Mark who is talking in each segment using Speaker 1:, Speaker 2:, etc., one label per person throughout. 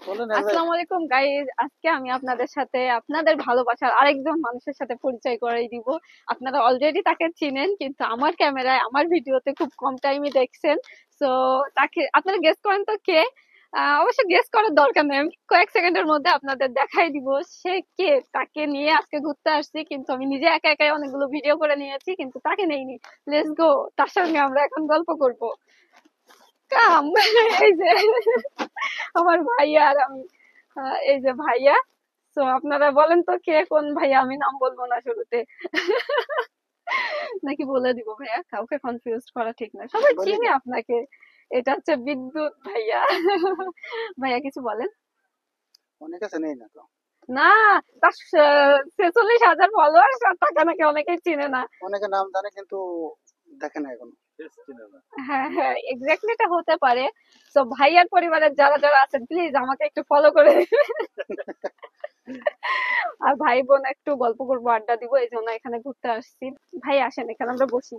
Speaker 1: আসসালামু আলাইকুম গাইজ, আজকে আমি আপনাদের সাথে আপনাদের ভালোবাসার আরেকজন মানুষের সাথে পরিচয় করাই দিব। আপনারা অলরেডি তাকে চিনেন, কিন্তু আমার ক্যামেরায় আমার ভিডিওতে খুব কম টাইমে দেখছেন। তো তাকে আপনারা গেস করেন তো কে। অবশ্য গেস করার দরকার নেই, আমি কয়েক সেকেন্ডের মধ্যে আপনাদের দেখাই দিব সে কে। তাকে নিয়ে আজকে ঘুরতে আসছি, কিন্তু আমি নিজে একা একাই অনেকগুলো ভিডিও করে নিয়েছি, কিন্তু তাকে নেইনি। লেটস গো, তার সঙ্গে আমরা এখন গল্প করব। কাম এই যে আমার ভাইয়া আর আমি। এই যে ভাইয়া। তো আপনারা বলেন তো কে কোন ভাইয়া, আমি নাম বলবো না শুরুতে। নাকি বলে দিব ভাইয়া, কাউকে কনফিউজ করা ঠিক না, সবাই
Speaker 2: বলে
Speaker 1: চিনে
Speaker 2: দেন।
Speaker 1: আপনাকে। এটা হচ্ছে বিদ্যুৎ ভাইয়া। ভাইয়া কিছু বলেন।
Speaker 2: অনেকে চেনেই না তো।
Speaker 1: না, তার 46,000 ফলোয়ার্স, আর তাকে নাকি অনেকেই চিনে না।
Speaker 2: অনেকে নাম জানে কিন্তু দেখে না এখনো।
Speaker 1: হ্যাঁ হ্যাঁ, এক্স্যাক্টলি এটা হতে পারে। তো ভাইয়ার পরিবারের যারা যারা আছেন, প্লিজ আমাকে একটু ফলো করে দিবেন। আর ভাই বোন একটু গল্প করবো, আড্ডা দিব, এই জন্য এখানে ঘুরতে আসছি। ভাই আসেন, এখানে আমরা বসি।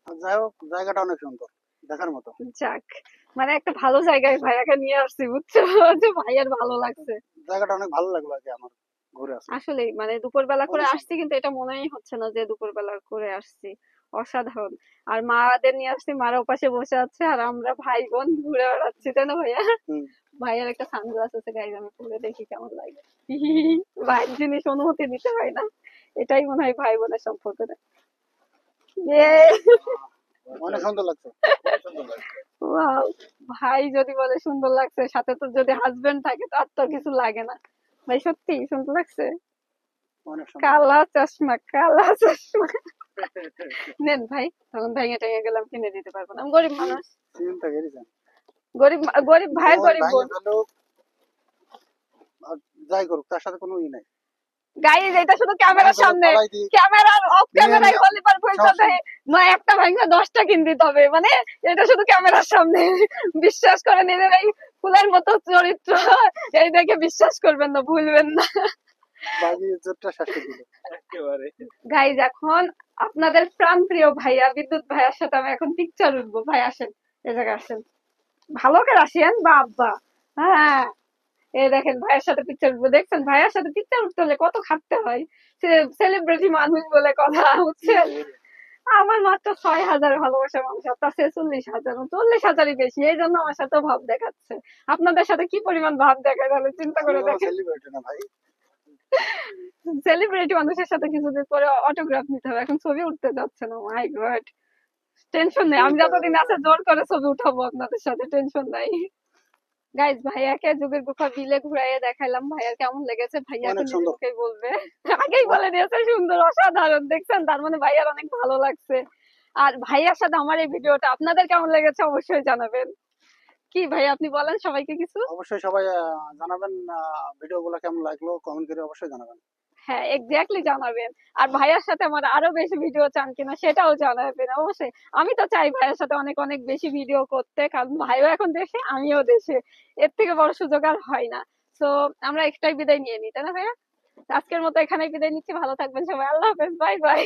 Speaker 2: আর যাই হোক, জায়গাটা অনেক সুন্দর, দেখার মতো।
Speaker 1: যাক, মানে একটা ভালো জায়গায় ভাইয়াকে নিয়ে আসছি, বুঝছো? যে ভাইয়ার ভালো লাগছে।
Speaker 2: জায়গাটা অনেক ভালো লাগলো আর কি আমার, ঘুরে আসলাম।
Speaker 1: আসলেই মানে দুপুরবেলা করে
Speaker 2: অনেক
Speaker 1: আসছি,
Speaker 2: সুন্দর।
Speaker 1: কিন্তু এটা মনেই হচ্ছে না যে দুপুরবেলা করে আসছি। অসাধারণ। আর মাদের নিয়ে আসছি, মারা ওপাশে বসে আছে, আর আমরা ভাই বোন ঘুরে বেড়াচ্ছি, তাই না ভাইয়া?
Speaker 2: হুম।
Speaker 1: ভাইয়ার একটা সানগ্লাস আছে গাইজ, আমি পরে দেখি কেমন লাগে। ভাইয়ের জিনিস অনুমতি দিতে হয় না, এটাই মনে হয় ভাই বোনের সম্পর্ক।
Speaker 2: অনেক সুন্দর লাগছে।
Speaker 1: ওয়াও, ভাই যদি বলে সুন্দর লাগছে, সাথে তো যদি হাজবেন্ড থাকে তার তো কিছু লাগে না। ভাই সত্যি সুন্দর লাগছে।
Speaker 2: অনেক সুন্দর লাগছে।
Speaker 1: কালা চশমা, কালা চশমা। নেন ভাই, তখন ভেঙে টেঙে গেলাম, কিনে দিতে পারবো না, আমি গরিব মানুষ।
Speaker 2: সিনটা গেরিছেন।
Speaker 1: গরিব গরিব ভাই,
Speaker 2: বোন
Speaker 1: গরিব
Speaker 2: ভাঙে
Speaker 1: বোন।
Speaker 2: ফেলুক আর যাই করুক, তার সাথে কোনো ই নাই।
Speaker 1: গাইজ, এটা শুধু
Speaker 2: ভাঙে
Speaker 1: ক্যামেরার
Speaker 2: ফেলুক,
Speaker 1: সামনে।
Speaker 2: ফালাই দিক,
Speaker 1: ক্যামেরার অফ
Speaker 2: নিয়ে
Speaker 1: ক্যামেরায়
Speaker 2: নিয়ে
Speaker 1: হলে পার পয়সা
Speaker 2: সমস্যা
Speaker 1: দেয়।
Speaker 2: নেই।
Speaker 1: একটা ভাঙা 10টা কিনে দিতে হবে, মানে এটা শুধু ক্যামেরার সামনে। বিশ্বাস করে নিলেন, এই ফুলের মতো চরিত্র, এই দেখে বিশ্বাস করবেন না, ভুলবেন না।
Speaker 2: বাকি ইজ্জতটা শেষ করে দিল।
Speaker 1: গাইজ, এখন আপনাদের প্রাণপ্রিয় ভাইয়া বিদ্যুৎ ভাইয়ার সাথে আমি এখন পিকচার উঠবো। ভাই আসেন, এ জায়গায় আসেন, ভালো করে আসেন বাবা। হ্যাঁ, এই দেখেন ভাইয়ের সাথে পিকচার উঠবো। দেখছেন ভাইয়ের সাথে পিকচার উঠতে হলে কত খাটতে হয়। সেলিব্রিটি মানুষ বলে কথা, বুঝছেন? আমার মাত্র 6,000 ভালোবাসার মানুষ, আপনার 46,000, 40,000ই বেশি, এই জন্য আমার সাথে ভাব দেখাচ্ছে। আপনাদের সাথে কি পরিমাণ ভাব দেখায় তাহলে চিন্তা
Speaker 2: আমি
Speaker 1: করে
Speaker 2: কোনো
Speaker 1: দেখেন।
Speaker 2: সেলিব্রিটি না ভাই।
Speaker 1: সেলিব্রিটি মানুষের সাথে কিছুদিন পরে অটোগ্রাফ নিতে হবে, এখন ছবি উঠতে যাচ্ছে না, মাই গড। টেনশন নেই, আমি
Speaker 2: ছবি তো
Speaker 1: যতদিন আছে জোর করে ছবি উঠাবো আপনাদের সাথে, টেনশন নাই। গাইজ, ভাইয়াকে যুগের গুফা বিলে ঘুরাইয়ে দেখাইলাম, ভাইয়ার কেমন লেগেছে ভাইয়া এখন
Speaker 2: অনেক
Speaker 1: নিজের
Speaker 2: সুন্দর।
Speaker 1: মুখেই বলবে। আগেই বলে দিয়েছে সুন্দর, অসাধারণ। দেখছেন, তার মানে ভাইয়ার অনেক ভালো লাগছে। আর ভাইয়ার সাথে আমার এই ভিডিওটা আপনাদের কেমন লেগেছে অবশ্যই জানাবেন। কি ভাই, আপনি বলেন সবাইকে কিছু।
Speaker 2: অবশ্যই সবাই জানাবেন, ভিডিও গুলো কেমন লাগলো কমেন্ট করে অবশ্যই জানাবেন।
Speaker 1: হ্যাঁ, এক্স্যাক্টলি জানাবেন। আর ভাইয়ার সাথে আমার আরো বেশি ভিডিও চান কিনা সেটাও জানাবেন অবশ্যই। আমি তো চাই ভাইয়ের সাথে অনেক অনেক বেশি ভিডিও করতে, কারণ ভাইও এখন দেশে, আমিও দেশে। এর থেকে বড় সুযোগ আর হয় না। তো আমরা একটাই বিদায় নিয়ে নিই, তাই না ভাইয়া? আজকের মতো এখানেই বিদায় নিচ্ছি, ভালো থাকবেন সবাই, আল্লাহ হাফেজ, বাই বাই।